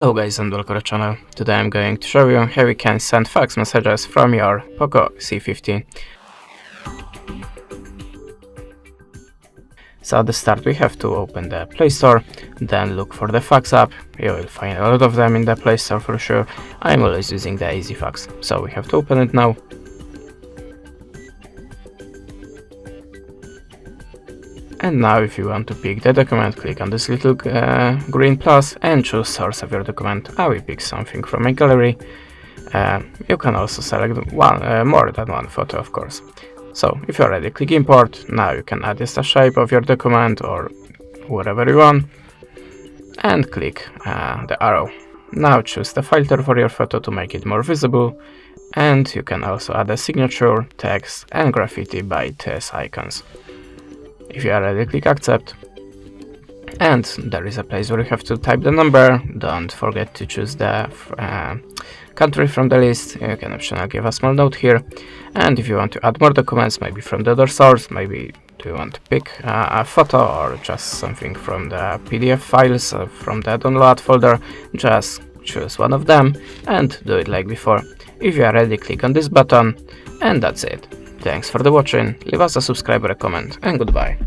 Hello guys and welcome to the channel. Today I'm going to show you how you can send fax messages from your POCO C50. So at the start we have to open the Play Store, then look for the fax app. You will find a lot of them in the Play Store for sure. I'm always using the Easy Fax, so we have to open it now. And now if you want to pick the document, click on this little green plus and choose source of your document. I will pick something from my gallery. You can also select more than one photo, of course. So if you're ready, click import. Now you can add the shape of your document or whatever you want and click the arrow. Now choose the filter for your photo to make it more visible, and you can also add a signature, text and graffiti by these icons. If you are ready, click accept, and there is a place where you have to type the number. Don't forget to choose the country from the list. You can optionally give a small note here, and if you want to add more documents, maybe from the other source, maybe do you want to pick a photo or just something from the PDF files from the download folder, just choose one of them and do it like before. If you are ready, click on this button, and that's it. Thanks for the watching, leave us a subscribe or a comment, and goodbye.